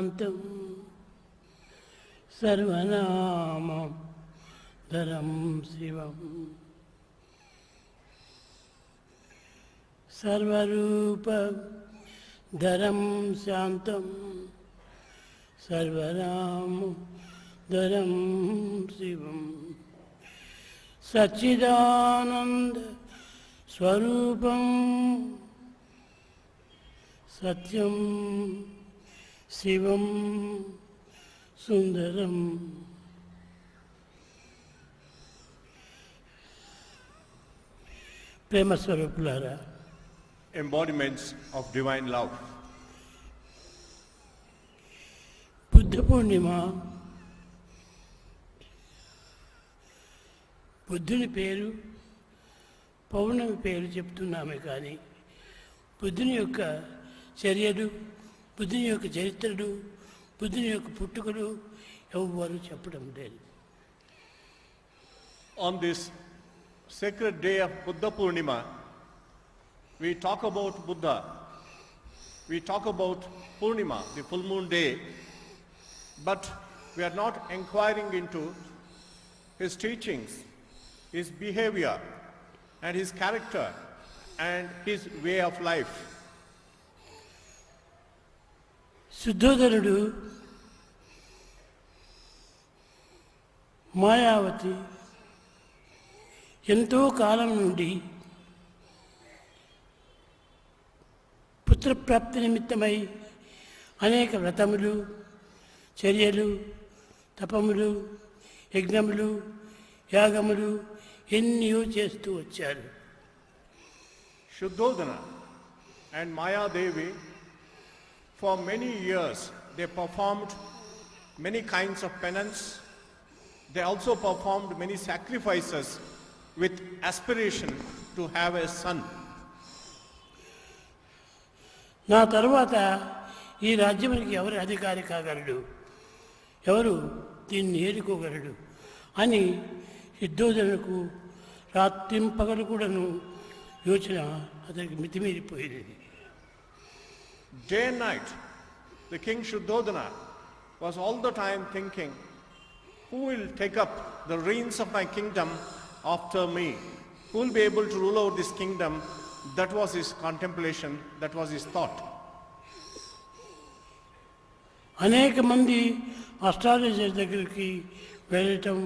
శాంతం సర్వనామం ధరం శివం సర్వరూప ధరం శాంతం సర్వనామ ధరం శివం సచ్చిదానంద స్వరూపం సత్యం శివం సుందరం. ప్రేమ స్వరూపులారా, embodiments of divine love. Buddha పూర్ణిమ బుద్ధుని పేరు పౌర్ణమి పేరు చెప్తున్నామే కానీ బుద్ధుని యొక్క చర్యలు, బుద్ధుని యొక్క చరిత్రలు, బుద్ధుని యొక్క పుట్టుకలు ఎవ్వరూ చెప్పడం లేదు. On this sacred day of Buddha Purnima, we talk about Buddha, we talk about Purnima, the full moon day, but we are not inquiring into his teachings, his behavior and his character and his way of life. శుద్ధోదనుడు Mayawati ఎంతో కాలం నుండి పుత్రప్రాప్తి నిమిత్తమై అనేక వ్రతములు, చర్యలు, తపములు, యజ్ఞములు, యాగములు ఎన్నో చేస్తూ వచ్చారు. Shuddhodana and Maya Devi, for many years they performed many kinds of penance. They also performed many sacrifices with aspiration to have a son. నా తరువాత ఈ రాజ్యానికి ఎవరు అధికారి కాగలడు, ఎవరు దీన్ని ఏలుకోగలడు అని శుద్ధోదనుకు రాత్రింపగలు కూడాను యోచన అతనికి మితిమీరిపోయింది. Day and night, the king Shuddhodana was all the time thinking, who will take up the reins of my kingdom after me? Who will be able to rule out this kingdom? That was his contemplation, that was his thought. అనేక మంది astrologer దగ్గరికి వెళ్ళటం,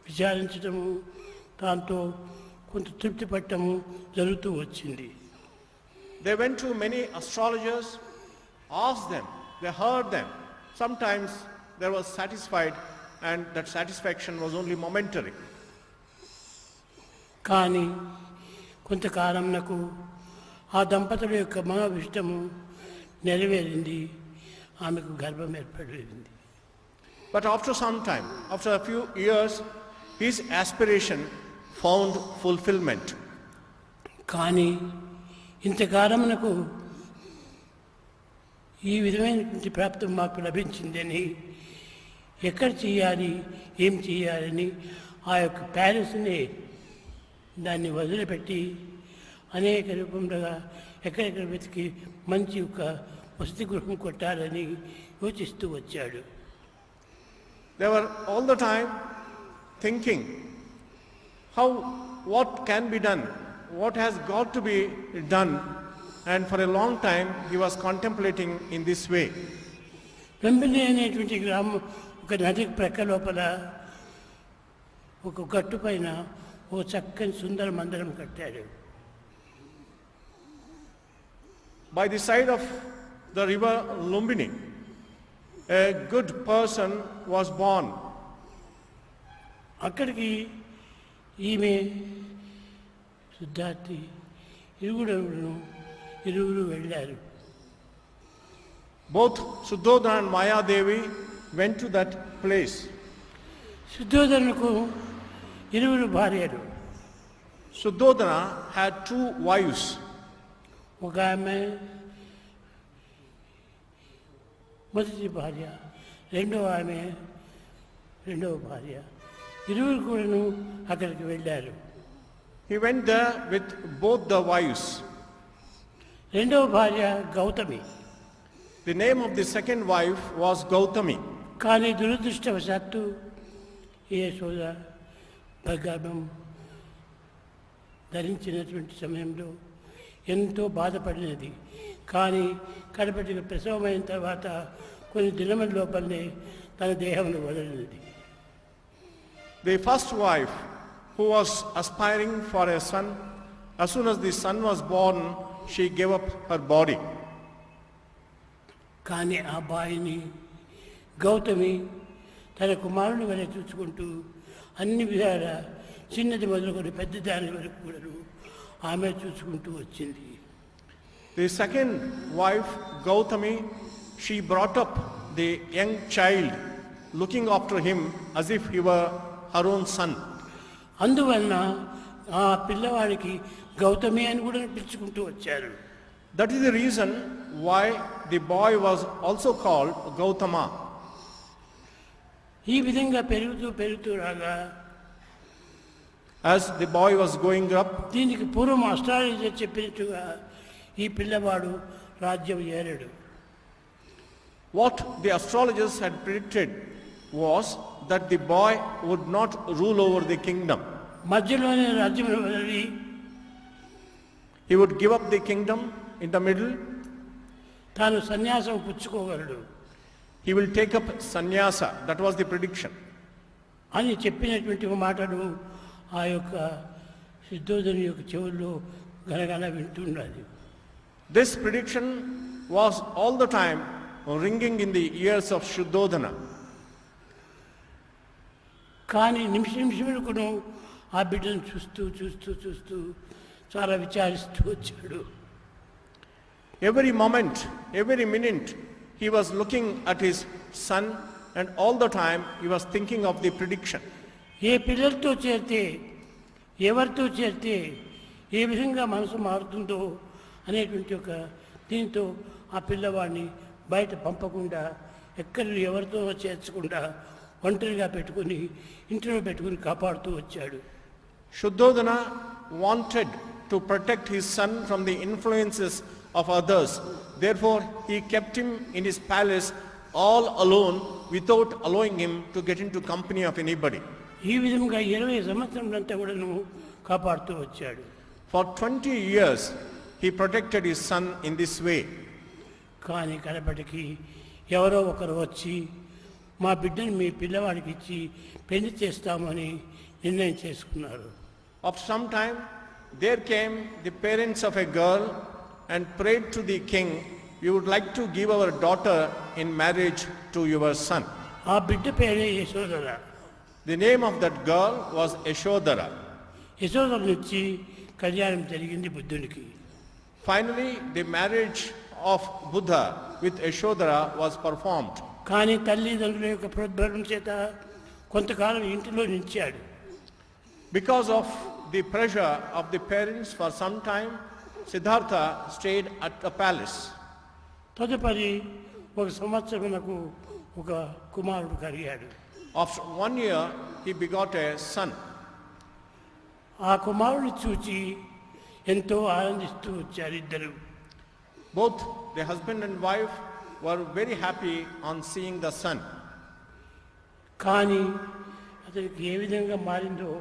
విచారించటము, దాంతో కొంత తృప్తి పట్టము జరుగుతూ వచ్చింది. They went to many astrologers, asked them, they heard them. Sometimes they were satisfied and that satisfaction was only momentary. కానీ కొంతకాలంకు ఆ దంపతుల యొక్క మనోభిష్టము నెరవేరింది, ఆమెకు గర్భం ఏర్పడింది. But after some time, after a few years, his aspiration found fulfillment. కానీ ఇంతకాలమునకు ఈ విధమైనటువంటి ప్రాప్తం మాకు లభించిందని ఎక్కడ చేయాలి, ఏం చేయాలని ఆ యొక్క ప్యాలెస్ని దాన్ని వదిలిపెట్టి అనేక రూపంలో ఎక్కడెక్కడ వెతికి మంచి ఒక వసతి గృహం కొట్టాలని యోచిస్తూ వచ్చాడు. They were all the time thinking what can be done, what has got to be done, and for a long time he was contemplating in this way. వెంబలి అనేటువంటి గ్రామం ఒక నది ప్రక్క లోపల ఒక గట్టు పైన ఓ చక్కని సుందర మందిరం కట్టాడు. By the side of the river Lumbini, a good person was born. అక్కడికి ఈమె సిద్ధార్థి ఇరువురు వెళ్ళారు. Both Shuddhodana and Maya Devi went to that place. శుద్ధోదనుకు ఇరువురు భార్యలు. Shuddhodana had two wives. ఒక ఆమె మొదటి భార్య, రెండవ ఆమె రెండవ భార్య. ఇరువురు కూడాను అక్కడికి వెళ్ళారు. He went there with both the wives. రెండవ భార్య Gautami. The name of the second wife was Gautami. కానీ దురదృష్టవశాత్తు యశోద గర్భం ధరించినటువంటి సమయంలో ఎంతో బాధపడినది. కానీ కడపటికి ప్రసవమైన తర్వాత కొన్ని దినముల లోపలనే తన దేహమును వదిలినది. The first wife, who was aspiring for a son, as soon as the son was born, she gave up her body. కానీ ఆ బాయిని గౌతమి తన కుమారుని వలె చూసుకుంటూ అన్ని విధాల చిన్నది మొదలుకొని పెద్ద దాని వరకు కూడా ఆమె చూసుకుంటూ వచ్చింది. The second wife, Gautami, she brought up the young child, looking after him as if he were her own son. అందువలన ఆ పిల్లవాడికి గౌతమి అని కూడా పిలుచుకుంటూ వచ్చారు. That is the reason why the boy was also called Gautama. ఈ విధంగా పెరుగుతూ పెరుగుతూ రాగా As the boy was growing up, దీనికి పూర్వం అస్ట్రాలజర్ చెప్పినట్టుగా ఈ పిల్లవాడు రాజ్యం ఏలడు. what the astrologers had predicted was that the boy would not rule over the kingdom. మధ్యలోనే రాజ్యం వదిలి He would give up the kingdom in the middle. తాను సన్యాసం పుచ్చుకోగలడు He will take up sannyasa. That was the prediction. అని చెప్పినటువంటి మాటను ఆ యొక్క సిద్ధోదని యొక్క చెవుల్లో గనగన వింటున్నది. This prediction was all the time ringing in the ears of Shuddhodana. కానీ నిమిషమునకును ఆ బిడ్డను చూస్తూ చూస్తూ చూస్తూ చాలా విచారిస్తూ వచ్చాడు. Every moment, every minute, he was looking at his son, and all the time he was thinking of the prediction. ఏ పిల్లలతో చేరితే ఎవరితో చేరితే ఏ విధంగా మనసు మారుతుందో అనేటువంటి ఒక దీంతో ఆ పిల్లవాడిని బయట పంపకుండా ఎక్కడ ఎవరితో చేర్చకుండా ఒంటరిగా పెట్టుకొని ఇంట్లో పెట్టుకొని కాపాడుతూ వచ్చాడు. Shuddhodana wanted to protect his son from the influences of others. Therefore, he kept him in his palace all alone without allowing him to get into company of anybody. ఈ విధంగా 20 సంవత్సరాలంతా కూడాను కాపాడుతూ వచ్చాడు. For 20 years, he protected his son in this way. కానీ కడపటికి ఎవరో ఒకరు వచ్చి మా బిడ్డను మీ పిల్లవాడికి ఇచ్చి పెళ్లి చేస్తామని నిర్ణయం చేసుకున్నారు. After some time, there came the parents of a girl and prayed to the king, "We would like to give our daughter in marriage to your son." ఆ బిడ్డ పేరే Yashodhara. The name of that girl was Yashodhara. Yashodhara నుంచి కళ్యాణం జరిగింది బుద్ధునికి. Finally, the marriage of Buddha with Yashodhara was performed. కానీ తల్లిదండ్రుల యొక్క ప్రోద్బలం చేత కొంతకాలం ఇంటిలో నిలిచాడు. Because of the pressure of the parents, for some time, Siddhartha stayed at the palace. తదుపరి ఒక సంవత్సరమునకు ఒక కుమారుడు కలిగాడు. After 1 year, he begot a son. ఆ కుమారుడిని చూచి ఎంతో ఆనందిస్తూ వచ్చారు ఇద్దరు. Both the husband and wife were very happy on seeing the son. కానీ అతనికి ఏ విధంగా మారిందో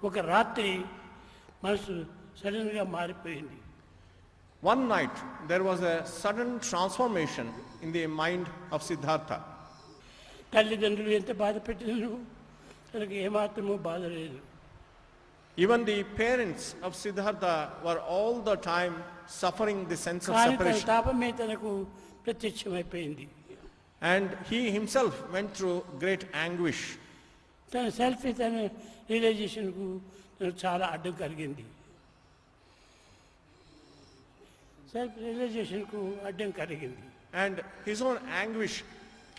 ఒక రాత్రి మనసు సడన్గా మారిపోయింది. One night, there was a sudden transformation in the mind of Siddhartha. తల్లిదండ్రులు ఎంత బాధ పెట్టినను తనకు ఏమాత్రమూ బాధ లేదు. Even the parents of Siddhartha were all the time suffering the sense of కానీ తన separation. తాపమే తనకు ప్రత్యక్షమైపోయింది. And he himself went through great anguish. తన సెల్ఫ్ తన రియలైజేషన్కు తనకు చాలా అడ్డం కలిగింది. సెల్ఫ్ రియలైజేషన్కు అడ్డం కలిగింది. And his own anguish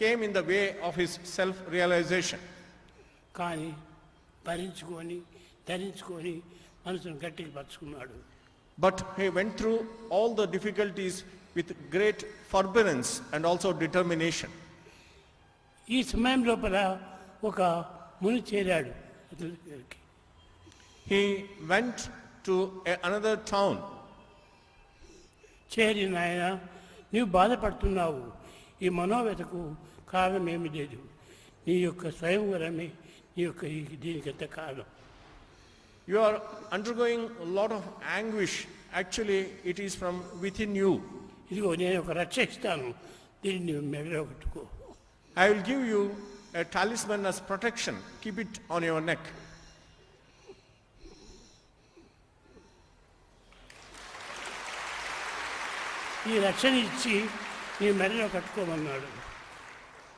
came in the way of his self-realization. కానీ భరించుకొని ధరించుకొని మనసును గట్టిగా పరుచుకున్నాడు. But he went through all the difficulties with great forbearance and also determination. ఈ సమయం లోపల ఒక ముని చేరాడు అతని దగ్గరికి. He went to another town. చేరి నాయన నీవు బాధపడుతున్నావు. ఈ మనోవ్యతకు కారణం ఏమి లేదు. నీ యొక్క స్వయంవరమే నీ యొక్క దీనికంత కారణం. You are undergoing a lot of anguish. Actually, it is from within you. ఇదిగో నేను ఒక రక్ష ఇస్తాను, దీన్ని నీవు మెడలో కట్టుకో. I will give you a talisman as protection. Keep it on your neck. ఈ రక్షణ ఇచ్చి నీ మెడలో కట్టుకోమన్నాడు.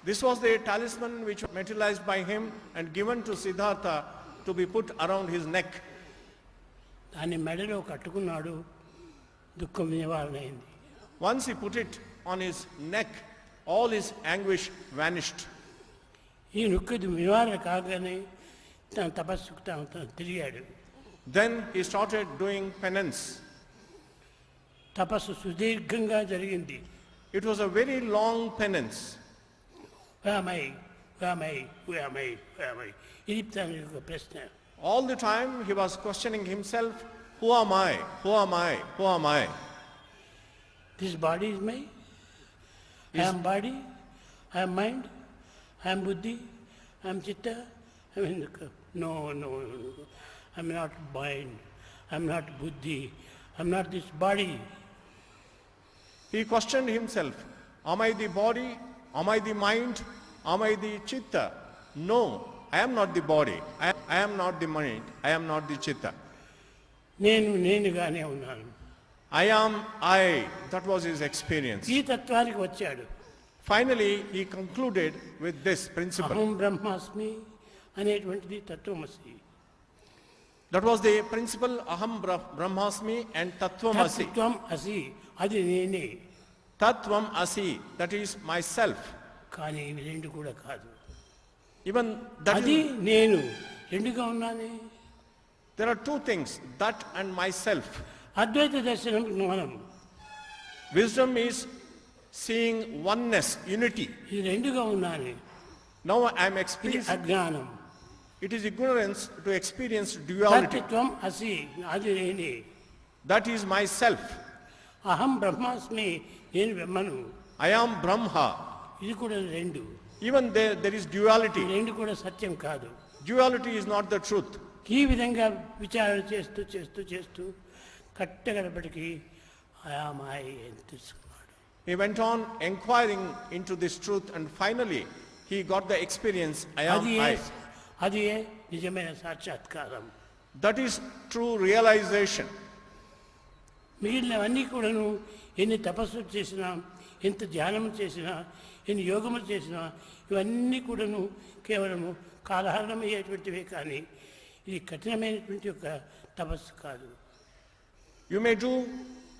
This was the talisman which was materialized by him and given to Siddhartha to be put around his neck. దాన్ని మెడలో కట్టుకున్నాడు. దుఃఖం నివారణ అయింది. Once he put it on his neck, all his anguish vanished. ఈ నొక్కిది నివారణ కాగానే తన తపస్సుకు తాను తిరిగాడు. Then he started doing penance. తపస్సు సుదీర్ఘంగా జరిగింది. It was a very long penance. ఇది తన యొక్క ప్రశ్న. All the time he was questioning himself, who am I? Who am I? Who am I? This body is my. I am body, I am mind, I am buddhi, I am chitta, I am no. I am not mind, I am not buddhi, I am not this body. He questioned himself, am I the body? Am I the mind? Am I the chitta? No, I am not the body. I am not the mind. I am not the chitta. నేనుగానే ఉన్నాను. I am I. That was his experience. ఈ తత్వానికి వచ్చాడు. Finally, he concluded with this principle. అహం బ్రహ్మాస్మి అనేటువంటిది తత్వమసి. That was the principle, aham brahmasmi and tattvam asi. తత్వం అసి, అది నేనే. Tattvam asi, that is myself. కానీ ఇవి రెండు కూడా కాదు. Even that అది is, నేను రెండుగా ఉన్నానే. there are two things, that and myself. అద్వైత దర్శనం జ్ఞానం. Wisdom is seeing oneness, unity. ఇది రెండుగా ఉన్నానే. Now I am ఇది experiencing, అజ్ఞానం. it is ignorance to experience duality. తత్వం అసి, అది నేనే. That is myself. అహం బ్రహ్మాస్మి, నేను బ్రహ్మను. I am Brahma. ఇది కూడా రెండు. Even there is ఈ duality. రెండు కూడా సత్యం కాదు. Duality is not the truth. ఈ విధంగా విచారణ చేస్తూ కట్టగడపటికి ఆయామాయి అని తెలుసుకున్నాడు. He went on inquiring into this truth and finally he got the experience, I am I. అది నిజమైన సాక్షాత్కారం. That is true realization. మిగిలినవన్నీ కూడాను ఎన్ని తపస్సులు చేసినా, ఎంత ధ్యానం చేసినా, ఎన్ని యోగములు చేసినా, ఇవన్నీ కూడాను కేవలము కాలహరణమయ్యేటువంటివే కానీ ఇది కఠినమైనటువంటి ఒక తపస్సు కాదు. You may do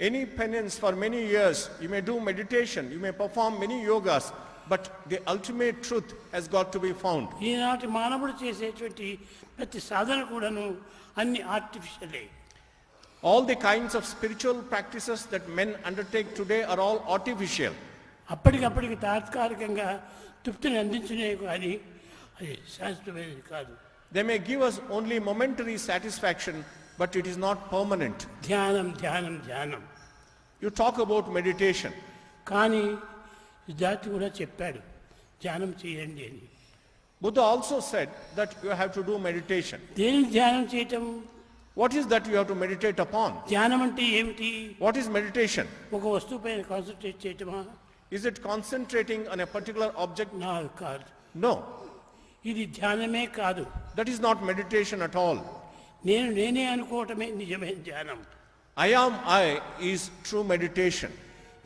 any penance for many years, you may do meditation, you may perform many yogas, but the ultimate truth has got to be found. ఈనాటి మానవుడు చేసేటువంటి ప్రతి సాధన కూడాను అన్ని ఆర్టిఫిషియలే. All the kinds of spiritual practices that men undertake today are all artificial. అప్పటికప్పటికి తాత్కాలికంగా తృప్తిని అందించునే కానీ అది శాశ్వతమైనది కాదు. They may give us only momentary satisfaction, but it is not permanent. ధ్యానం ధ్యానం ధ్యానం. You talk about meditation. కానీ జాతి కూడా చెప్పాడు ధ్యానం చేయండి అని. Buddha also said that you have to do meditation. దేని ధ్యానం చేయటం? What is that you have to meditate upon? ధ్యానం అంటే ఏమిటి? What is meditation? ఒక వస్తువు పైన concentrate చేయటమా? Is it concentrating on a particular object? కాదు. No. ఇది ధ్యానమే కాదు. That is not meditation at all. నేనే అనుకోవటమే నిజమైన ధ్యానం. I am I is true meditation.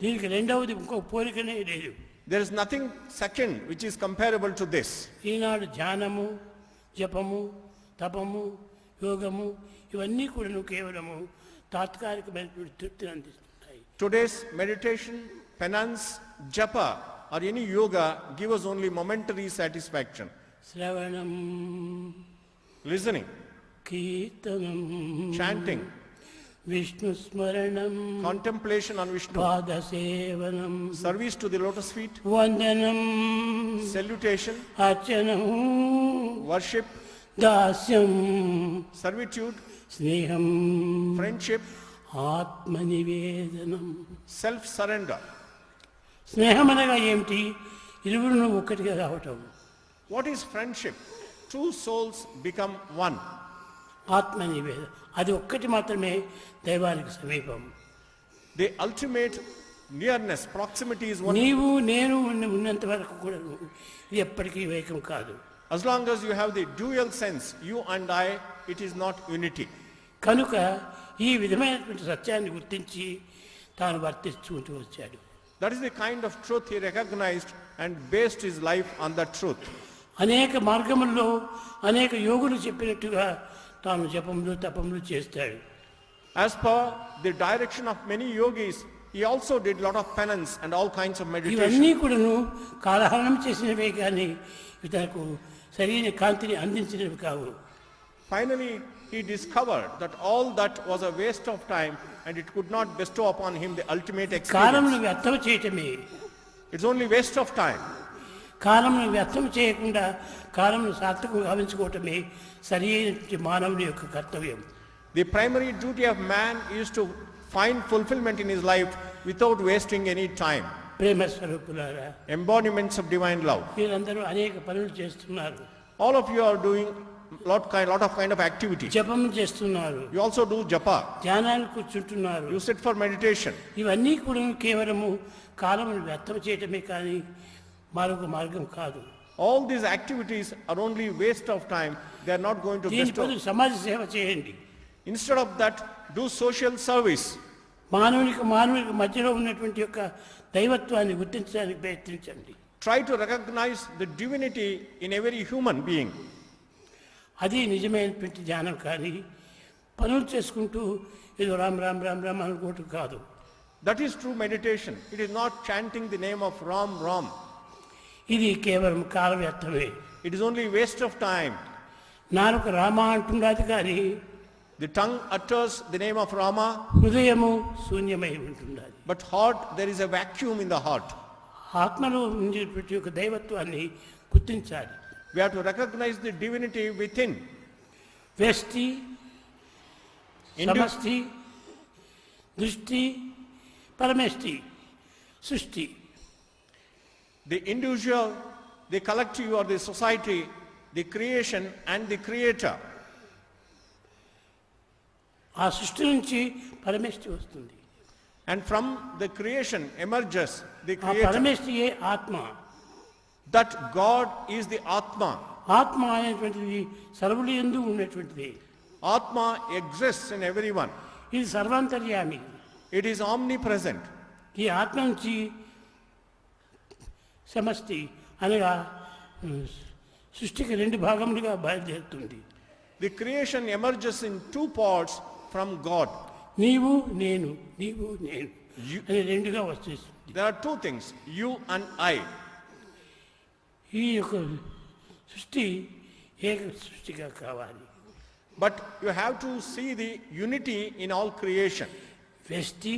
దీనికి రెండవది ఇంకో పోలికనే లేదు. There is nothing second which is comparable to this. ఈనాడు ధ్యానము, జపము, తపము, యోగము ఇవన్నీ కూడా కేవలము తాత్కాలికమైనటువంటి తృప్తిని అందిస్తున్నాయి. Today's meditation, penance, japa or any yoga give us only momentary satisfaction. శ్రవణం, Listening, కీర్తనం, chanting, విష్ణు స్మరణం, contemplation on Vishnu, పాద సేవనం, service to the lotus feet, వందనం, salutation, అర్చనం, worship, దాస్యం, servitude, స్నేహం, friendship, ఆత్మనివేదనం. self-surrender. స్నేహం అనగా ఏమిటి? ఇరువురును ఒక్కటిగా రావటం. What is friendship? Two souls become one. ఆత్మ నివేద, అది ఒక్కటి మాత్రమే దైవానికి సమీపం. The ultimate nearness, proximity is one. నీవు నేను ఉన్నంత వరకు కూడా ఇది ఎప్పటికీ ఏకం కాదు. As long as you have the dual sense, you and I, it is not unity. కనుక ఈ విధమైనటువంటి సత్యాన్ని గుర్తించి తాను వర్తించుకుంటూ వచ్చాడు. That is the kind of truth he recognized and based his life on that truth. అనేక మార్గముల్లో అనేక యోగులు చెప్పినట్టుగా తాను జపములు తపములు చేస్తాడు. As per the direction of many yogis, he also did lot of penance and all kinds of meditation. ఇవన్నీ కూడాను కాలహరణం చేసినవే కానీ తనకు సరైన కాంతిని అందించినవి కావు. Finally, he discovered that all that was a waste of time and it could not bestow upon him the ultimate కాలమును experience. వ్యర్థం చేయటమే. It's only waste of time. కాలమును వ్యర్థం చేయకుండా కాలమును సార్థకంగా గావించుకోవటమే సరి అయినటువంటి మానవుని యొక్క కర్తవ్యం. The primary duty of man is to find fulfillment in his life without wasting any time. ప్రేమ స్వరూపులారా, Embodiments of divine love. మీరందరూ అనేక పనులు చేస్తున్నారు. All of you are doing lot of kind of activity. జపం చేస్తున్నారు, You also do japa. ధ్యానాలు కూర్చుంటున్నారు. You sit for meditation. ఇవన్నీ కూడా కేవలము కాలమును వ్యర్థం చేయటమే కానీ మరొక మార్గం కాదు. All these activities are only waste of time. They are not going to దీని bestow. బదులు సమాజ సేవ చేయండి. Instead of that, do social service. మానవునికి మధ్యలో ఉన్నటువంటి యొక్క దైవత్వాన్ని గుర్తించడానికి ప్రయత్నించండి. Try to recognize the divinity in every human being. అది నిజమైనటువంటి ధ్యానం కానీ పనులు చేసుకుంటూ ఏదో రామ్ రామ్ రామ్ రామ్ అనుకోవటం కాదు. That is true meditation. It is not chanting the name of Ram Ram. ఇది కేవలం కాల వ్యర్థమే. It is only waste of time. నాలుక రామ అంటున్నది కానీ The tongue utters the name of Rama, హృదయము శూన్యమై ఉంటున్నది. but heart, there is a vacuum in the heart. ఆత్మలో ఉండేటువంటి యొక్క దైవత్వాన్ని గుర్తించాలి. We have to recognize the divinity within. వ్యష్టి, సమష్టి, దృష్టి, పరమేష్టి, సృష్టి. The individual, the collective or the society, the creation and the creator. ఆ సృష్టి నుంచి పరమేష్టి వస్తుంది. And from the creation emerges the ఆ creator. పరమేష్టియే ఆత్మ. That God is the Atma. ఆత్మ అనేటువంటిది సర్వులు యందు ఉన్నటువంటిది. Atma exists in everyone. ఇది సర్వాంతర్యామి. It is omnipresent. ఈ ఆత్మ నుంచి సమష్టి అనగా సృష్టికి రెండు భాగములుగా బయలుదేరుతుంది. The creation emerges in two parts from God. నీవు నేను, నీవు నేను అని రెండుగా వస్తుంది. There are two things, you and I. ఈ యొక్క సృష్టి ఏక సృష్టిగా కావాలి. But you have to see the unity in all creation. వ్యష్టి,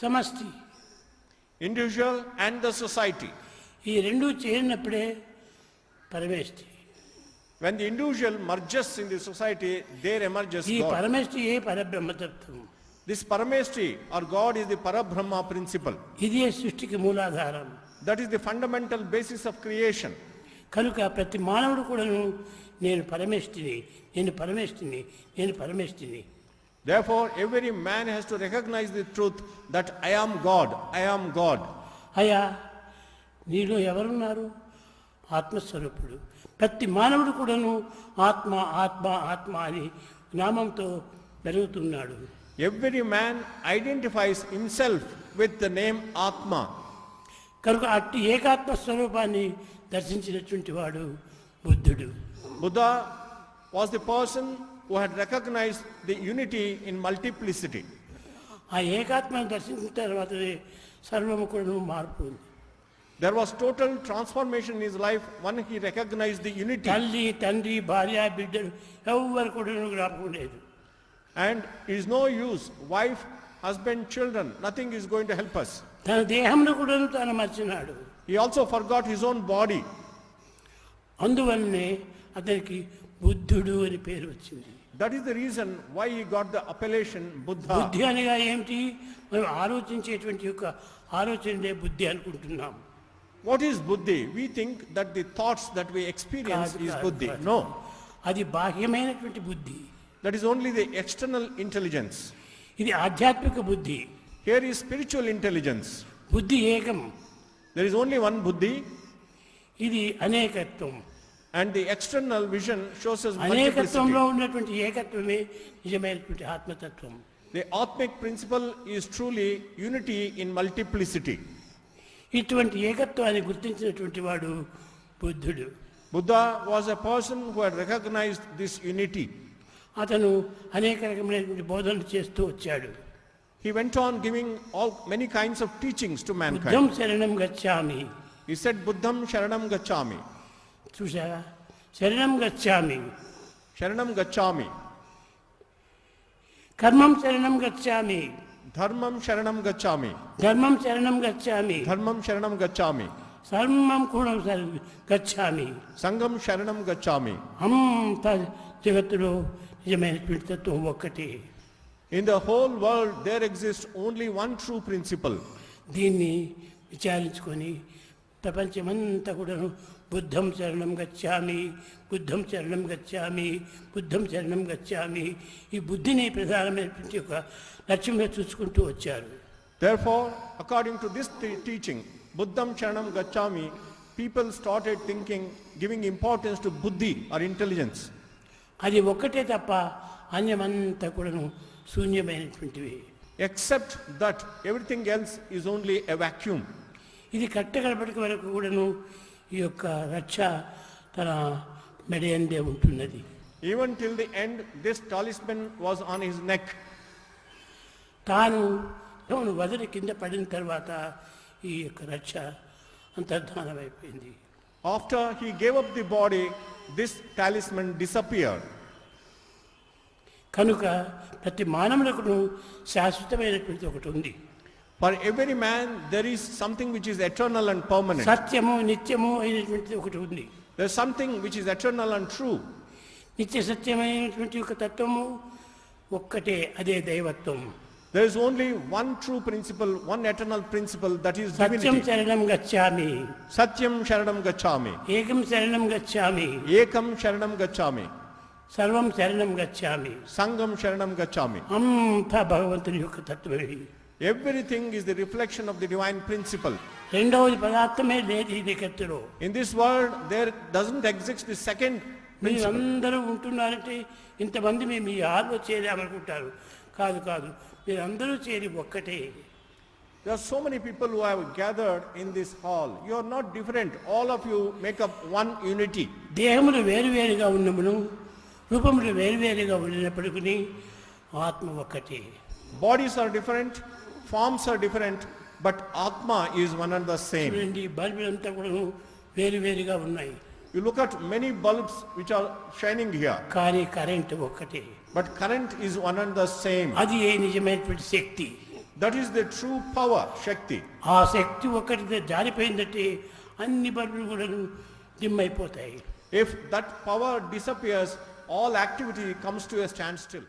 సమష్టి, Individual and the society. ఈ రెండు చేరినప్పుడే పరమేష్టి. When the individual merges in the society, there emerges ఈ God. పరమేష్టి A పరబ్రహ్మతత్వం. This Parameshti or God is the Parabrahma principle. ఇదే సృష్టికి మూలాధారం. That is the fundamental basis of creation. కనుక ప్రతి మానవుడు కూడాను నేను పరమేష్టిని, నేను పరమేష్టిని, నేను పరమేష్టిని. Therefore, every man has to recognize the truth that I am God, I am God. అయ్యా నీలో ఎవరున్నారు? ఆత్మస్వరూపుడు. ప్రతి మానవుడు కూడాను ఆత్మ ఆత్మ ఆత్మ అని నామంతో పెరుగుతున్నాడు. Every man identifies himself with the name Atma. కనుక అట్టి ఏకాత్మ స్వరూపాన్ని దర్శించినటువంటి వాడు బుద్ధుడు. Buddha was the person who had recognized the unity in multiplicity. ఆ ఏకాత్మను దర్శించిన తర్వాతనే సర్వము కూడా మార్పు ఉంది. There was total transformation in his life when he recognized the unity. తల్లి తండ్రి భార్య బిడ్డలు ఎవరు కూడా జ్ఞాపకం లేదు. And it is no use, wife, husband, children, nothing is going to help us. తన దేహంలో కూడా తాను మర్చినాడు. He also forgot his own body. అందువల్లనే అతనికి బుద్ధుడు అని పేరు వచ్చింది. That is the reason why he got the appellation Buddha. బుద్ధి అనగా ఏమిటి? మనం ఆలోచించేటువంటి యొక్క ఆలోచనలే బుద్ధి అనుకుంటున్నాం. What is buddhi? We think that the thoughts that we experience is buddhi. No, అది బాహ్యమైనటువంటి బుద్ధి. that is only the external intelligence. ఇది ఆధ్యాత్మిక బుద్ధి. Here is spiritual intelligence. బుద్ధి ఏకం, There is only one buddhi, ఇది అనేకత్వం. and the external vision shows us అనేకత్వంలో multiplicity. ఉన్నటువంటి ఏకత్వమే నిజమైనటువంటి ఆత్మతత్వం. The Atmic principle is truly unity in multiplicity. ఇటువంటి ఏకత్వాన్ని గుర్తించినటువంటి వాడు బుద్ధుడు. Buddha was a person who had recognized this unity. అతను అనేక రకమైనటువంటి బోధనలు చేస్తూ వచ్చాడు. He went on giving many kinds of teachings to బుద్ధం mankind. శరణం గచ్ఛామి. He said, Buddham Sharanam Gacchami. చూసారా, శరణం గచ్ఛామి. Sharanam Gacchami. కర్మం శరణం గచ్ఛామి. Dharmam Sharanam Gacchami. ధర్మం శరణం గచ్ఛామి. Dharmam Sharanam Gacchami. సర్వం కూడా గచ్ఛామి. Sangam Sharanam Gacchami. అంత జగత్తులో నిజమైనటువంటి తత్వం ఒక్కటే. In the whole world, there exists only one true principle. దీన్ని విచారించుకొని ప్రపంచమంతా కూడాను బుద్ధం శరణం గచ్ఛామి, బుద్ధం శరణం గచ్ఛామి, బుద్ధం శరణం గచ్ఛామి, ఈ బుద్ధిని ప్రధానమైనటువంటి ఒక లక్ష్యంగా చూసుకుంటూ వచ్చారు. Therefore, according to this teaching, Buddham Sharanam Gacchami, people started thinking, giving importance to buddhi or intelligence. అది ఒక్కటే తప్ప అన్యమంతా కూడాను శూన్యమైనటువంటివి. Except that everything else is only a vacuum. ఇది కట్టగడపటికి వరకు కూడాను ఈ యొక్క రక్ష తన మెడయందే ఉంటున్నది. Even till the end, this talisman was on his neck. తాను వదిలి కింద పడిన తర్వాత ఈ యొక్క రక్ష అంతర్ధానమైపోయింది. After he gave up the body, this talisman disappeared. కనుక ప్రతి మానవులకు శాశ్వతమైనటువంటి ఒకటి ఉంది. For every man, there is something which is eternal and permanent. సత్యము నిత్యము అయినటువంటి ఒకటి ఉంది. There is something which is eternal and true. నిత్య సత్యమైనటువంటి ఒక తత్వము ఒక్కటే, అదే దైవత్వం. There is only one true principle, one eternal principle, that is Satyam divinity. శరణం గచ్ఛామి, Satyam Sharanam Gacchami. ఏకం శరణం గచ్ఛామి, Ekam Sharanam Gacchami. సర్వం శరణం గచ్ఛామి. Sangam Sharanam Gacchami. అంతా భగవంతుని యొక్క తత్వమే. Everything is the reflection of the divine principle. రెండవది పదార్థమే లేదు ఈ జగత్తులో. In this world, there doesn't exist the second మీరు principle. అందరూ ఉంటున్నారంటే ఇంతమంది మేము ఈ హాల్లో చేరామనుకుంటారు. కాదు కాదు, మీరు అందరూ చేరి ఒక్కటే. There are so many people who have gathered in this hall. You are not different. All of you make up one unity. దేహములు వేరువేరుగా ఉన్నమును, రూపములు వేరువేరుగా ఉన్నప్పటికీ ఆత్మ ఒక్కటే. Bodies are different, forms are different, but Atma is one and the same. చూడండి, బల్బులంతా కూడా వేరువేరుగా ఉన్నాయి, You look at many bulbs which are shining here, కానీ కరెంట్ ఒక్కటే. but current is one and the same. అది ఏ నిజమైనటువంటి శక్తి. That is the true power, Shakti. ఆ శక్తి ఒక్కటి జారిపోయిందంటే అన్ని బల్బులు కూడా డిమ్ అయిపోతాయి. If that power disappears, all activity comes to a standstill.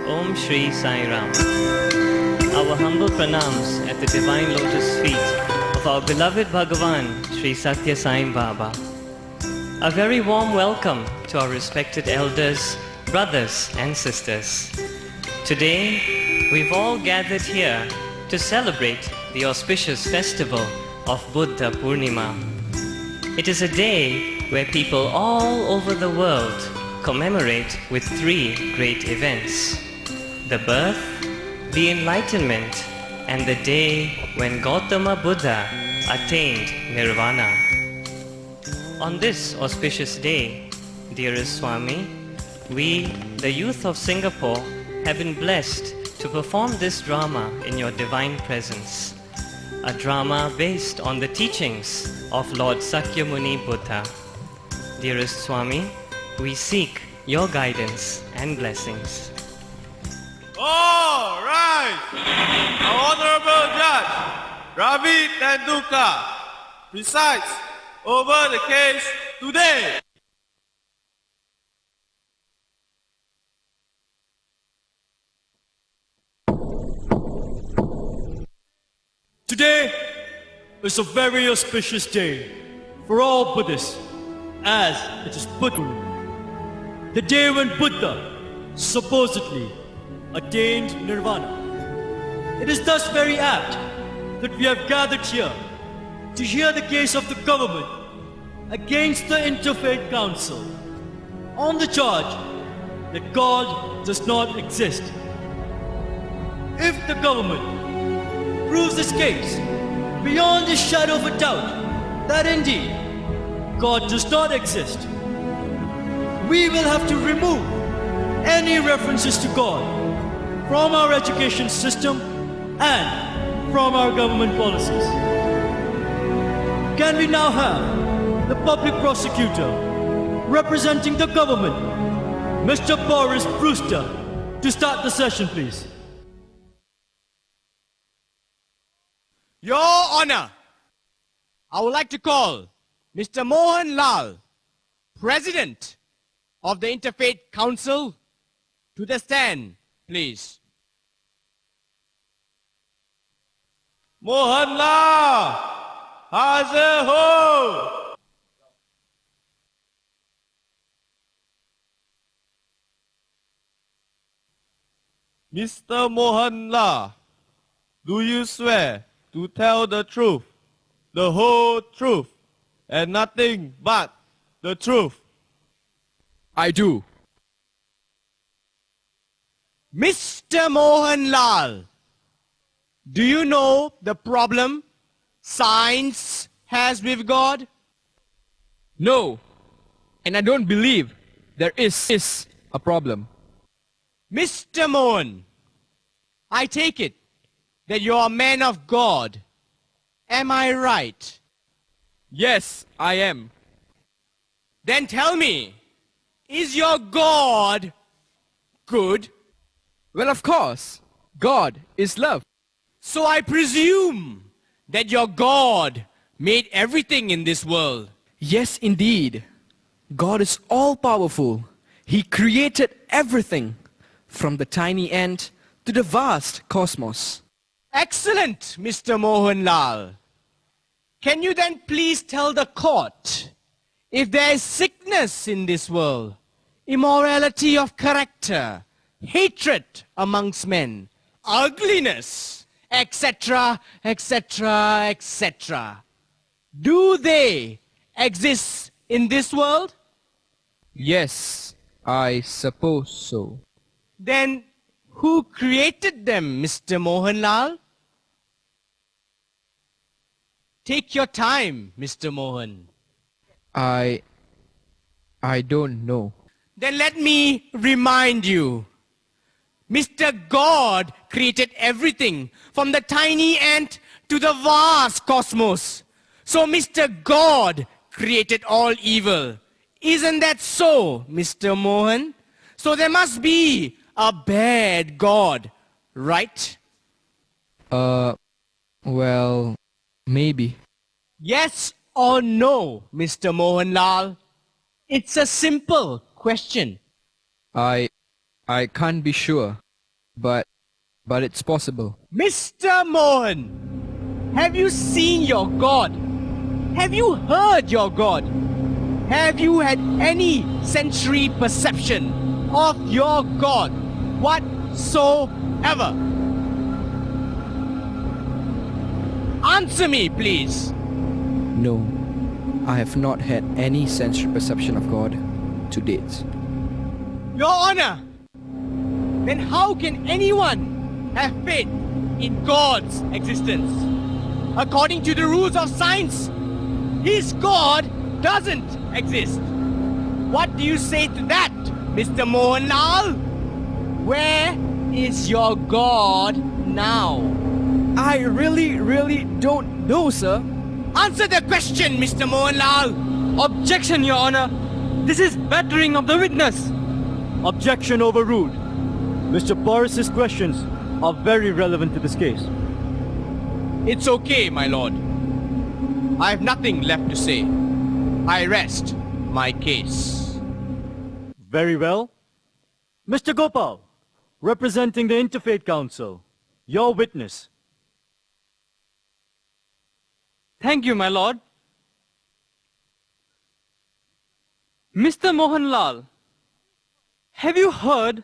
Om Shri Sai Ram. Our humble pranams at the divine lotus feet of our beloved Bhagavan, Sri Satya Sai Baba. A very warm welcome to our respected elders, brothers and sisters. Today, we've all gathered here to celebrate the auspicious festival of Buddha Purnima. It is a day where people all over the world commemorate with three great events: the birth, the enlightenment, and the day when Gautama Buddha attained nirvana. On this auspicious day, dearest Swami, we, the youth of Singapore, have been blessed to perform this drama in your divine presence. A drama based on the teachings of Lord Sakyamuni Buddha. Dearest Swami, we seek your guidance and blessings. All right! Our Honorable Judge, Ravi Tendulkar, presides over the case today. Today is a very auspicious day for all Buddhists, as it is Buddha, the day when Buddha supposedly attained nirvana. It is thus very apt that we have gathered here to hear the case of the government against the Interfaith Council on the charge that God does not exist. If the government proves this case beyond the shadow of a doubt that indeed God does not exist, we will have to remove any references to God from our education system and from our government policies. Can we now have the public prosecutor representing the government, Mr. Boris Brewster, to start the session, please? Your Honor, I would like to call Mr. Mohan Lal, President of the Interfaith Council, to the stand, please. Mohan Lal, Hazir ho! Mr. Mohan Lal, do you swear to tell the truth, the whole truth, and nothing but the truth? I do. Mr. Mohan Lal, do you know the problem science has with God? No, and I don't believe there is a problem. Mr. Mohan, I take it that you're a man of God. Am I right? Yes, I am. Then tell me, is your God good? Well, of course, God is love. So I presume that your God made everything in this world. Yes, indeed. God is all-powerful. He created everything, from the tiny ant to the vast cosmos. Excellent, Mr. Mohan Lal. Can you then please tell the court if there is sickness in this world, immorality of character, hatred amongst men, ugliness, etc., etc., etc. Do they exist in this world? Yes, I suppose so. Then who created them, Mr. Mohan Lal? Take your time, Mr. Mohan. I don't know. Then let me remind you. Mr. God created everything, from the tiny ant to the vast cosmos. So Mr. God created all evil. Isn't that so, Mr. Mohan? So there must be a bad God, right? Well, maybe. Yes or no, Mr. Mohan Lal? It's a simple question. I can't be sure, but it's possible. Mr. Mohan, have you seen your God? Have you heard your God? Have you had any sensory perception of your God whatsoever? Answer me, please. No, I have not had any sensory perception of God to date. Your Honor, then how can anyone have faith in God's existence? According to the rules of science, his God doesn't exist. What do you say to that, Mr. Mohanlal, where is your God now? I really don't know, sir. Answer the question, Mr. Mohanlal. Objection, Your Honor. This is battering of the witness. Objection overruled. Mr. Boris's questions are very relevant to this case. It's okay, my lord. I have nothing left to say. I rest my case. Very well. Mr. Gopal, representing the Interfaith Council, your witness. Thank you, my lord. Mr. Mohanlal, have you heard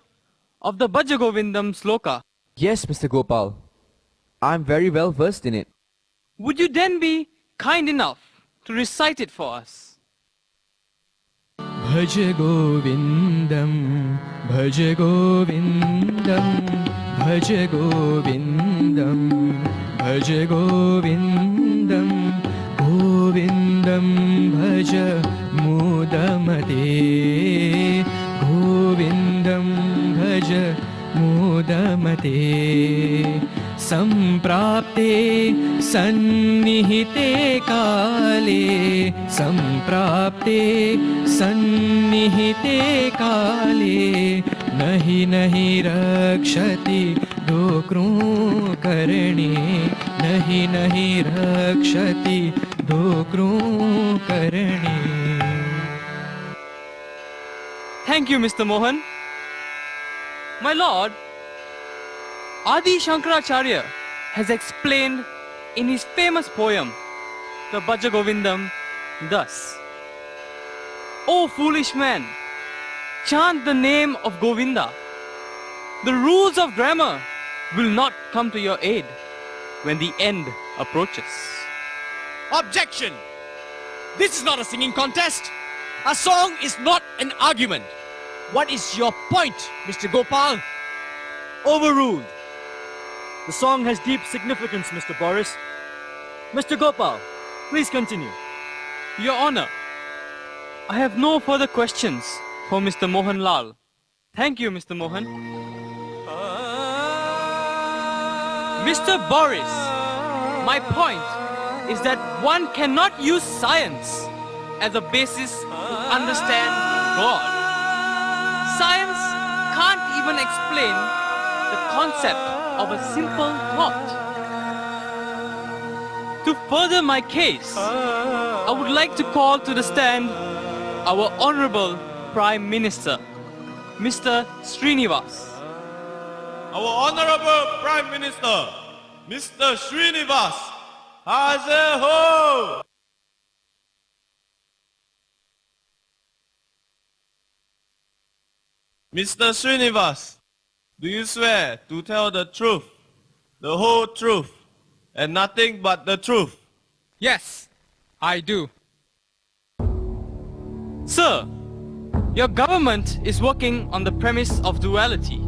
of the Bhajagovindam sloka? Yes, Mr. Gopal. I'm very well versed in it. Would you then be kind enough to recite it for us? Bhaj Govindam, Bhaj Govindam, Bhaj Govindam, Bhaj Govindam, Govindam Bhaj Mudamate, Govindam Bhaj Mudamate, Samprapte Sannihite Kale, Samprapte Sannihite Kale, Nahi Nahi Rakshati Dokru Karne, Nahi Nahi Rakshati Dokru Karne. Thank you, Mr. Mohan. My lord, Adi Shankaracharya has explained in his famous poem, the Bhajagovindam, thus: O foolish man, chant the name of Govinda. The rules of grammar will not come to your aid when the end approaches. Objection! This is not a singing contest. A song is not an argument. What is your point, Mr. Gopal? Overruled. The song has deep significance, Mr. Boris. Mr. Gopal, please continue. Your Honor, I have no further questions for Mr. Mohanlal. Thank you, Mr. Mohan. Mr. Boris, my point is that one cannot use science as a basis to understand God. Science can't even explain the concept of a simple thought. To further my case, I would like to call to the stand our Honorable Prime Minister, Mr. Srinivas. Our Honorable Prime Minister, Mr. Srinivas, as a whole. Mr. Srinivas, do you swear to tell the truth, the whole truth, and nothing but the truth? Yes, I do. Sir, your government is working on the premise of duality.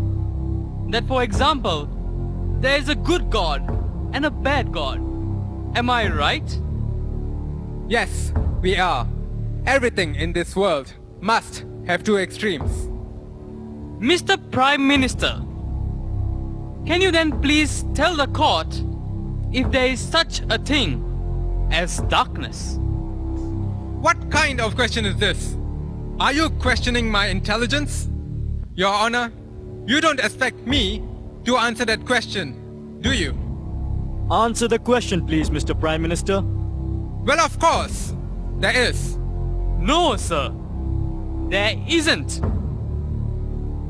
That, for example, there is a good God and a bad God. Am I right? Yes, we are. Everything in this world must have two extremes. Mr. Prime Minister, can you then please tell the court if there is such a thing as darkness? What kind of question is this? Are you questioning my intelligence? Your Honor, you don't expect me to answer that question, do you? Answer the question, please, Mr. Prime Minister. Well, of course, there is. No, sir. There isn't.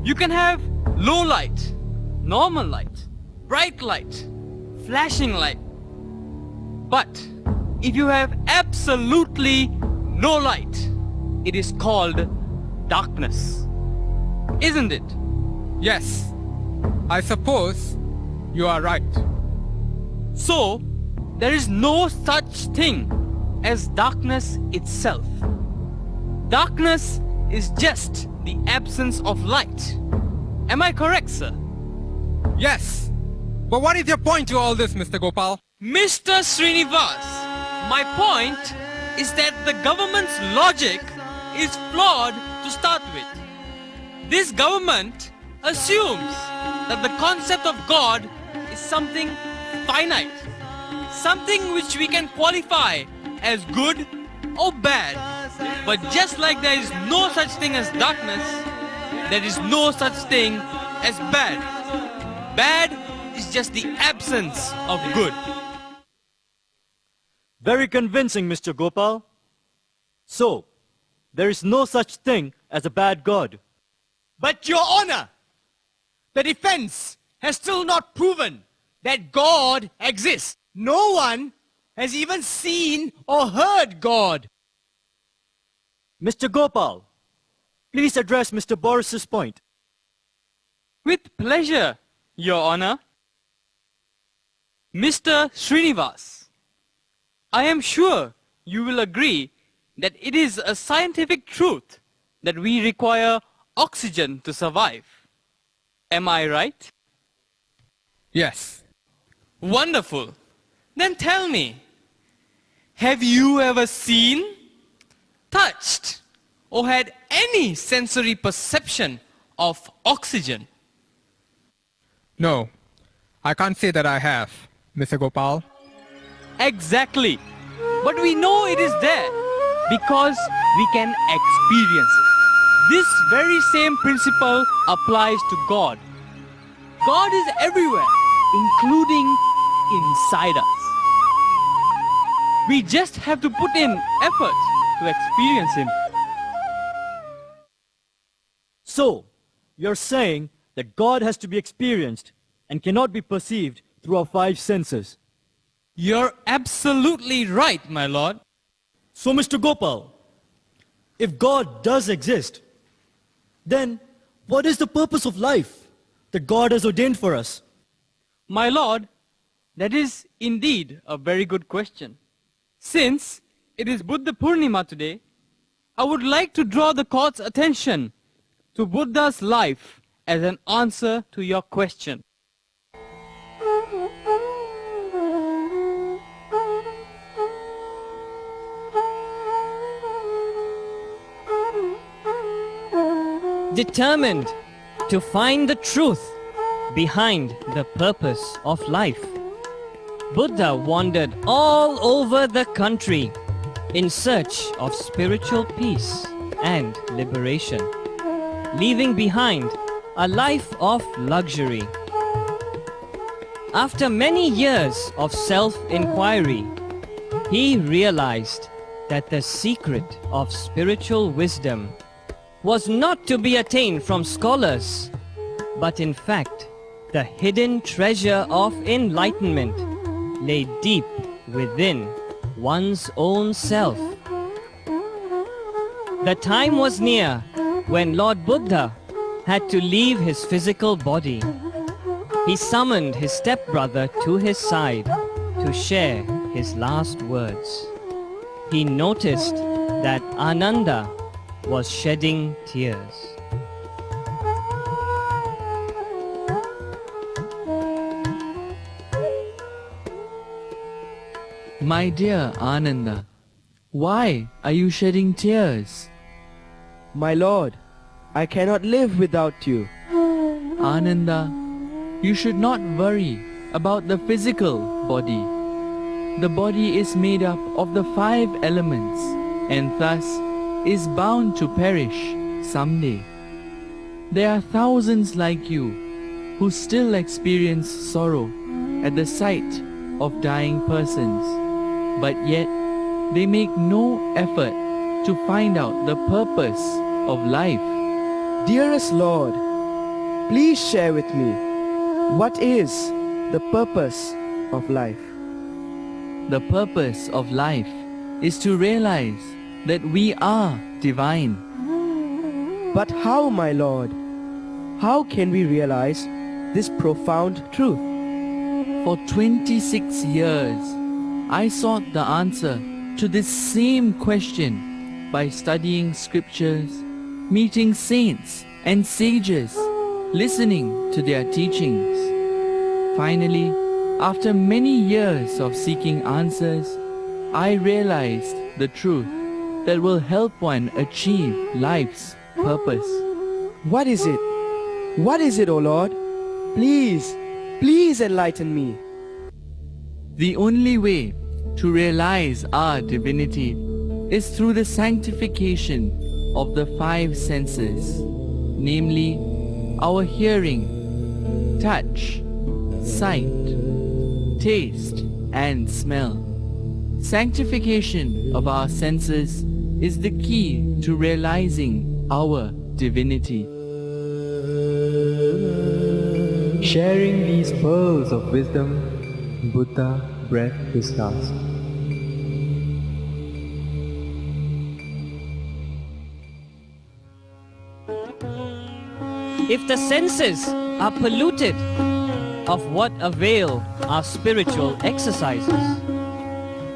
You can have low light, normal light, bright light, flashing light. But if you have absolutely no light, it is called darkness. Isn't it? Yes, I suppose you are right. So, there is no such thing as darkness itself. Darkness is just the absence of light. Am I correct, sir? Yes, but what is your point to all this, Mr. Gopal? Mr. Srinivas, my point is that the government's logic is flawed to start with. This government assumes that the concept of God is something finite, something which we can qualify as good or bad. But just like there is no such thing as darkness, there is no such thing as bad. Bad is just the absence of good. Very convincing, Mr. Gopal. So, there is no such thing as a bad God. But Your Honor, the defense has still not proven that God exists. No one has even seen or heard God. Mr. Gopal, please address Mr. Boris's point. With pleasure, Your Honor. Mr. Srinivas, I am sure you will agree that it is a scientific truth that we require oxygen to survive. Am I right? Yes. Wonderful. Then tell me, have you ever seen, touched, or had any sensory perception of oxygen? No, I can't say that I have, Mr. Gopal. Exactly. But we know it is there because we can experience it. This very same principle applies to God. God is everywhere, including inside us. We just have to put in effort to experience Him. So, you're saying that God has to be experienced and cannot be perceived through our 5 senses. You're absolutely right, my lord. So, Mr. Gopal, if God does exist, then what is the purpose of life that God has ordained for us? My lord, that is indeed a very good question. Since it is Buddha Purnima today, I would like to draw the court's attention to Buddha's life as an answer to your question. Determined to find the truth behind the purpose of life, Buddha wandered all over the country in search of spiritual peace and liberation, leaving behind a life of luxury. After many years of self-inquiry, he realized that the secret of spiritual wisdom was not to be attained from scholars, but in fact, the hidden treasure of enlightenment lay deep within one's own self. The time was near when Lord Buddha had to leave his physical body. He summoned his stepbrother to his side to share his last words. He noticed that Ananda was shedding tears. My dear Ananda, why are you shedding tears? My lord, I cannot live without you. Ananda, you should not worry about the physical body. The body is made up of the 5 elements and thus is bound to perish someday. There are thousands like you who still experience sorrow at the sight of dying persons, but yet they make no effort to find out the purpose of life. Dearest Lord, please share with me, what is the purpose of life? The purpose of life is to realize that we are divine. But how, my Lord? How can we realize this profound truth? For 26 years, I sought the answer to this same question by studying scriptures, meeting saints and sages, listening to their teachings. Finally, after many years of seeking answers, I realized the truth that will help one achieve life's purpose. What is it? What is it, O Lord? Please, please enlighten me. The only way to realize our divinity is through the sanctification of the five senses, namely our hearing, touch, sight, taste, and smell. Sanctification of our senses is the key to realizing our divinity. Sharing these pearls of wisdom, Buddha breathed his last. If the senses are polluted, of what avail are spiritual exercises?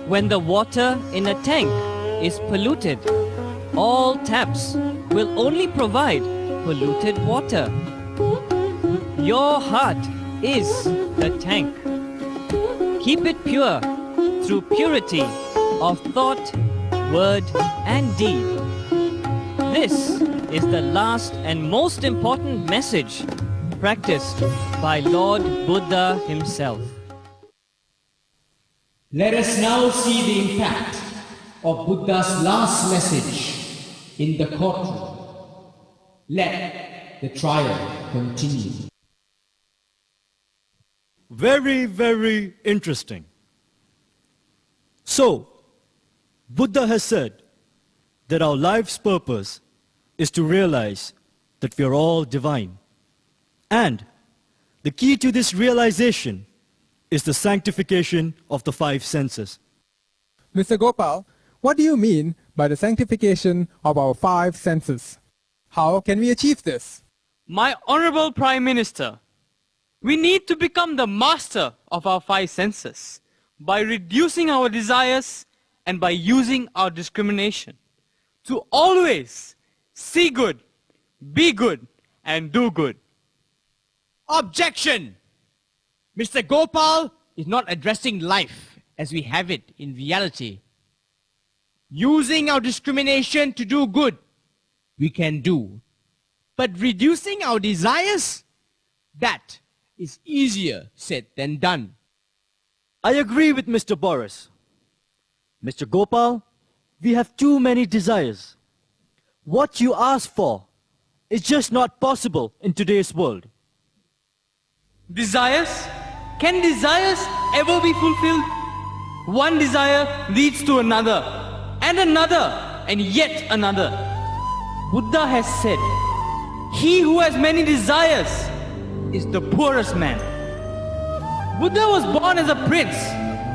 When the water in a tank is polluted, all taps will only provide polluted water. Your heart is the tank. Keep it pure through purity of thought, word, and deed. This is the last and most important message practiced by Lord Buddha himself. Let us now see the impact of Buddha's last message in the courtroom. Let the trial continue. Very, very interesting. So, Buddha has said that our life's purpose is to realize that we are all divine. And the key to this realization is the sanctification of the five senses. Mr. Gopal, what do you mean by the sanctification of our five senses? How can we achieve this? My Honorable Prime Minister, we need to become the master of our five senses by reducing our desires and by using our discrimination to always see good, be good, and do good. Objection! Mr. Gopal is not addressing life as we have it in reality. Using our discrimination to do good, we can do. But reducing our desires, that is easier said than done. I agree with Mr. Boris. Mr. Gopal, we have too many desires. What you ask for is just not possible in today's world. Desires? Can desires ever be fulfilled? One desire leads to another, and yet another. Buddha has said, he who has many desires is the poorest man. Buddha was born as a prince,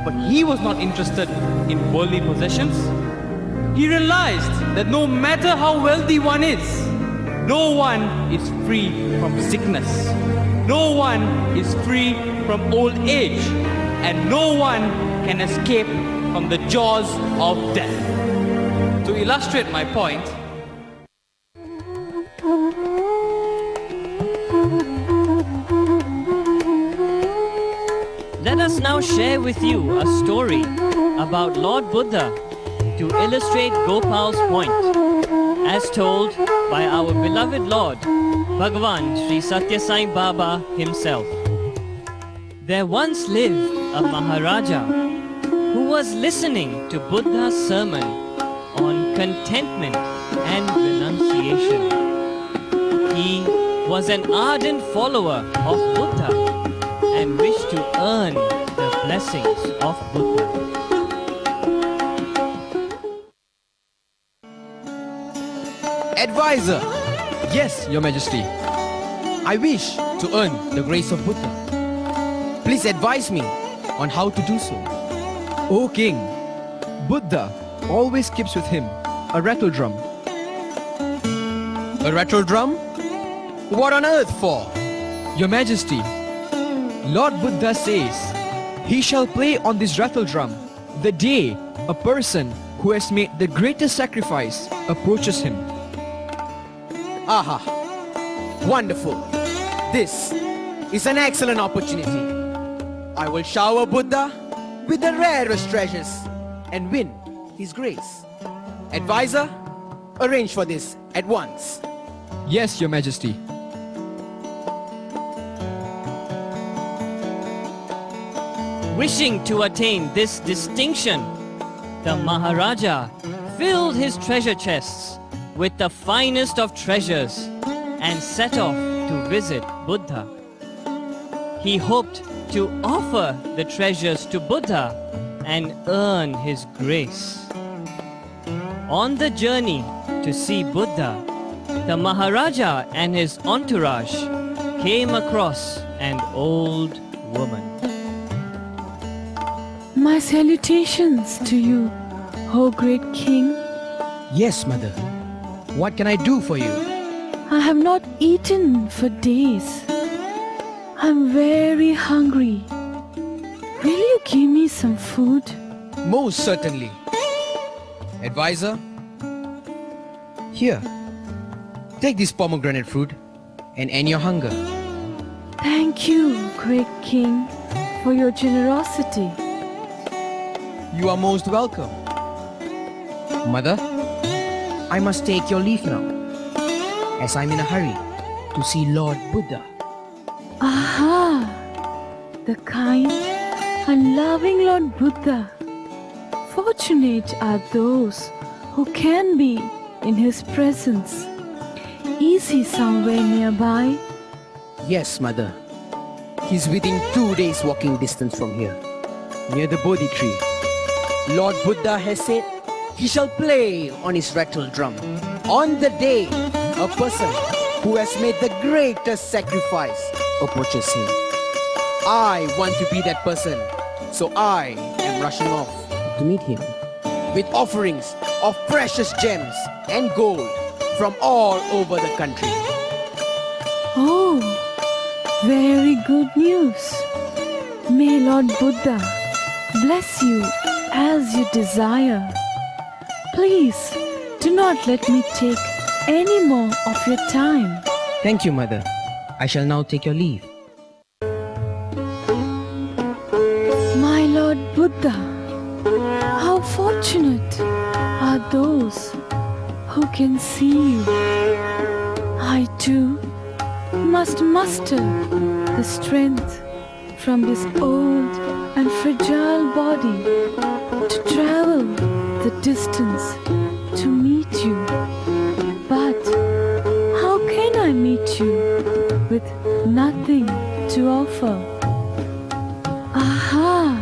but he was not interested in worldly possessions. He realized that no matter how wealthy one is, no one is free from sickness. No one is free from old age, and no one can escape from the jaws of death. To illustrate my point, Let us now share with you a story about Lord Buddha to illustrate Gopal's point, as told by our beloved Lord, Bhagavan Sri Satya Sai Baba himself. There once lived a Maharaja who was listening to Buddha's sermon on contentment and renunciation. He was an ardent follower of Buddha and wished to earn the blessings of Buddha. Advisor! Yes, Your Majesty. I wish to earn the grace of Buddha. Please advise me on how to do so. O King, Buddha always keeps with him a rattle drum. A rattle drum? What on earth for? Your Majesty, Lord Buddha says, he shall play on this rattle drum the day a person who has made the greatest sacrifice approaches him. Aha! Wonderful! This is an excellent opportunity. I will shower Buddha with the rarest treasures and win his grace. Advisor, arrange for this at once. Yes, Your Majesty. Wishing to attain this distinction, the Maharaja filled his treasure chests with the finest of treasures and set off to visit Buddha. He hoped to offer the treasures to Buddha and earn his grace. On the journey to see Buddha, the Maharaja and his entourage came across an old woman. My salutations to you, O great king. Yes, mother. What can I do for you? I have not eaten for days. I'm very hungry. Will you give me some food? Most certainly. Advisor, here, take this pomegranate fruit and end your hunger. Thank you, great king, for your generosity. You are most welcome. Mother, I must take your leave now, as I'm in a hurry to see Lord Buddha. Aha! The kind and loving Lord Buddha. Fortunate are those who can be in his presence. Is he somewhere nearby? Yes, mother. He's within 2 days walking distance from here, near the Bodhi tree. Lord Buddha has said he shall play on his rattle drum on the day a person who has made the greatest sacrifice approaches him. I want to be that person, so I am rushing off to meet him with offerings of precious gems and gold from all over the country. Oh, very good news. May Lord Buddha bless you as you desire. Please do not let me take any more of your time. Thank you, mother. I shall now take your leave. My Lord Buddha, how fortunate are those who can see you. I too must muster the strength from this old and fragile body to travel the distance to meet you. But how can I meet you with nothing to offer? Aha!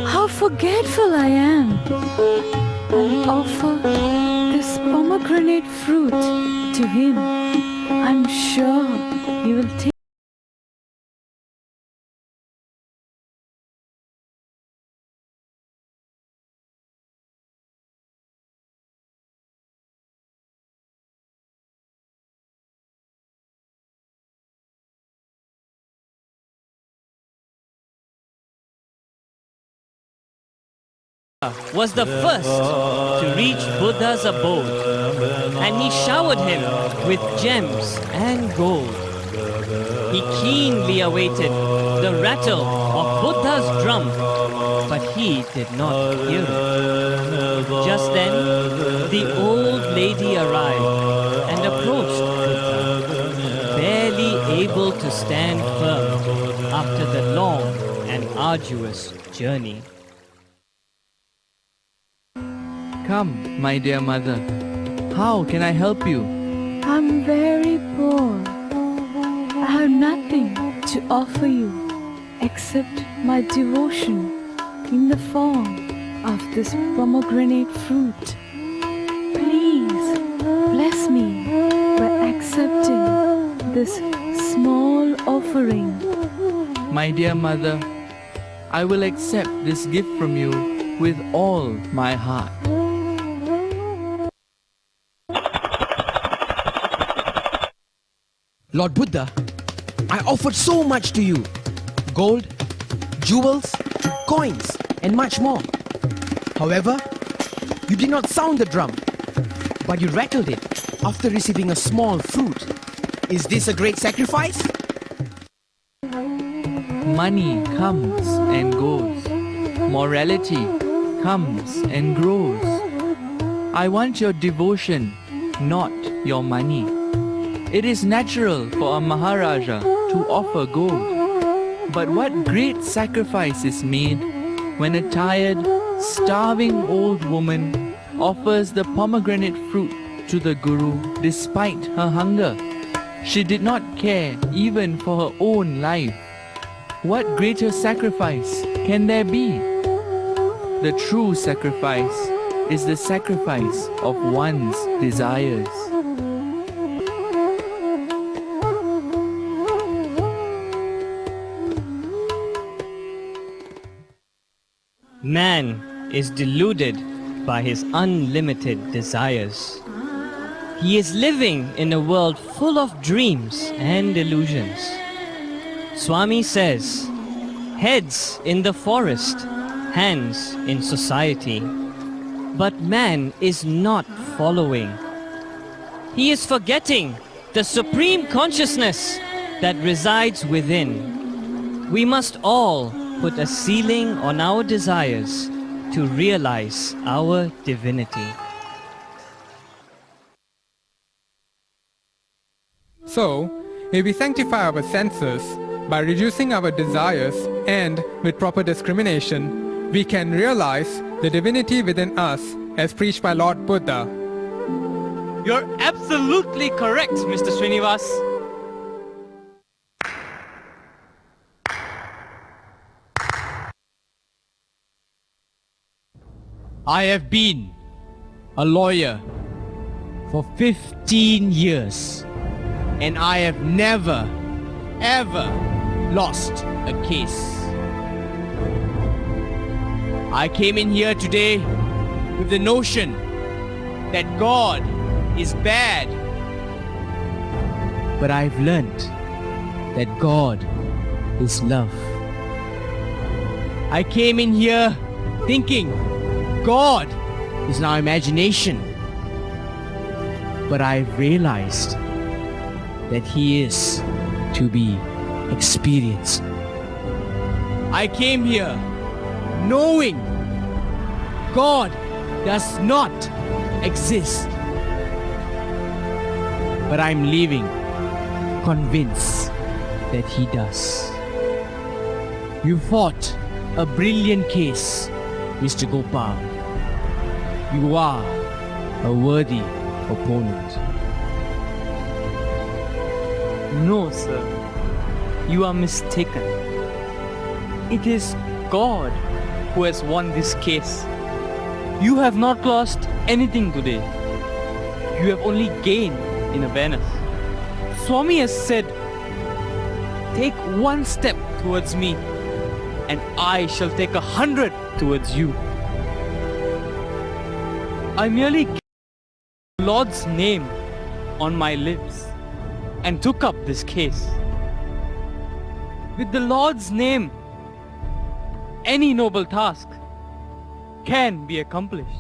How forgetful I am! I'll offer this pomegranate fruit to him. I'm sure he will take was the first to reach Buddha's abode, and he showered him with gems and gold. He keenly awaited the rattle of Buddha's drum, but he did not hear it. Just then, the old lady arrived and approached Buddha, barely able to stand firm after the long and arduous journey. Come, my dear mother. How can I help you? I'm very poor. I have nothing to offer you except my devotion in the form of this pomegranate fruit. Please bless me by accepting this small offering. My dear mother, I will accept this gift from you with all my heart. Lord Buddha, I offered so much to you. Gold, jewels, coins, and much more. However, you did not sound the drum, but you rattled it after receiving a small fruit. Is this a great sacrifice? Money comes and goes. Morality comes and grows. I want your devotion, not your money. It is natural for a Maharaja to offer gold. But what great sacrifice is made when a tired, starving old woman offers the pomegranate fruit to the Guru despite her hunger. She did not care even for her own life. What greater sacrifice can there be? The true sacrifice is the sacrifice of one's desires. Man is deluded by his unlimited desires. He is living in a world full of dreams and illusions. Swami says, heads in the forest, hands in society. But man is not following. He is forgetting the supreme consciousness that resides within. We must all put a ceiling on our desires to realize our divinity. So, if we sanctify our senses by reducing our desires and with proper discrimination, we can realize the divinity within us as preached by Lord Buddha. You're absolutely correct, Mr. Srinivas. I have been a lawyer for 15 years and I have never, ever lost a case. I came in here today with the notion that God is bad. But I've learned that God is love. I came in here thinking God is in our imagination. But I've realized that He is to be experienced. I came here knowing God does not exist. But I'm leaving convinced that He does. You fought a brilliant case, Mr. Gopal. You are a worthy opponent. No, sir. You are mistaken. It is God who has won this case. You have not lost anything today. You have only gained in awareness. Swami has said, take one step towards me and I shall take 100 towards you. I merely kept the Lord's name on my lips and took up this case. With the Lord's name, any noble task can be accomplished.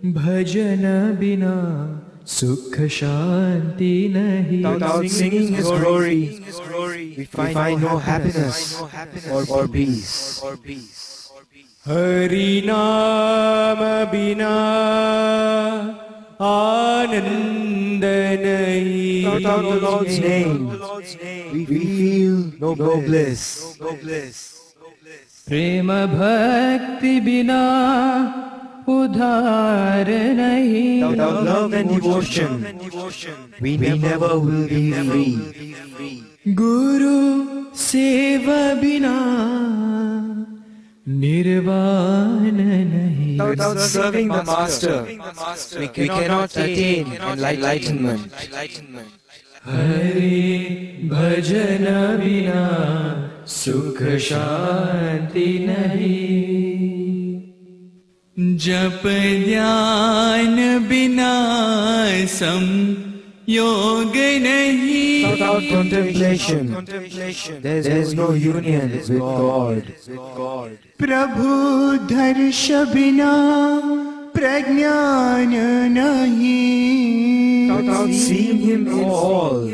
Bhajan bina sukha shanti nahi. Without singing His glory, we find no happiness or peace. Hari Nama bina ananda nahi. Without the Lord's name, we feel no bliss. Prema bhakti bina udhar nahi. Without love and devotion, we never will be free. Guru seva bina nirvana nahi. Without serving the Master, we cannot attain enlightenment. Hari bhajana bina sukha shanti nahi. Jap dhyan bina samyog nahi. Without contemplation, there is no union with God. प्रभु दर्श बिना प्रज्ञान नहीं. Without seeing Him in all,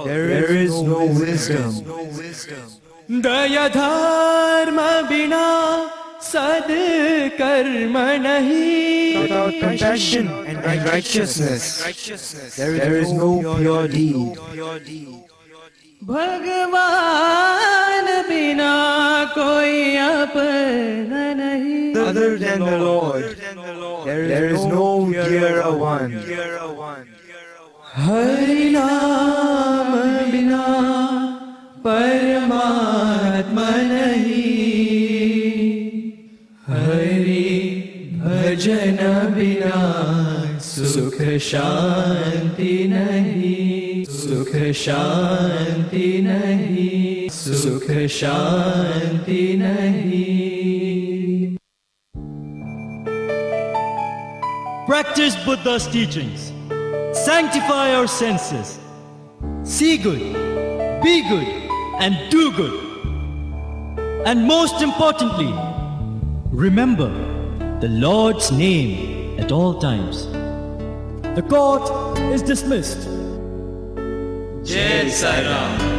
there is no wisdom. दया धर्म बिना सद्कर्म नहीं. Without compassion and righteousness, there is no pure deed. भगवान बिना कोई अपना नहीं. Other than the Lord, there is no dearer one. Hari नाम बिना परमात्मा नहीं. हरि भजन बिना सुख शांति नहीं. सुख शांति नहीं. सुख शांति नहीं. Practice Buddha's teachings. Sanctify our senses. See good, be good, and do good. And most importantly, remember the Lord's name at all times. The court is dismissed. Jai Sai Ram.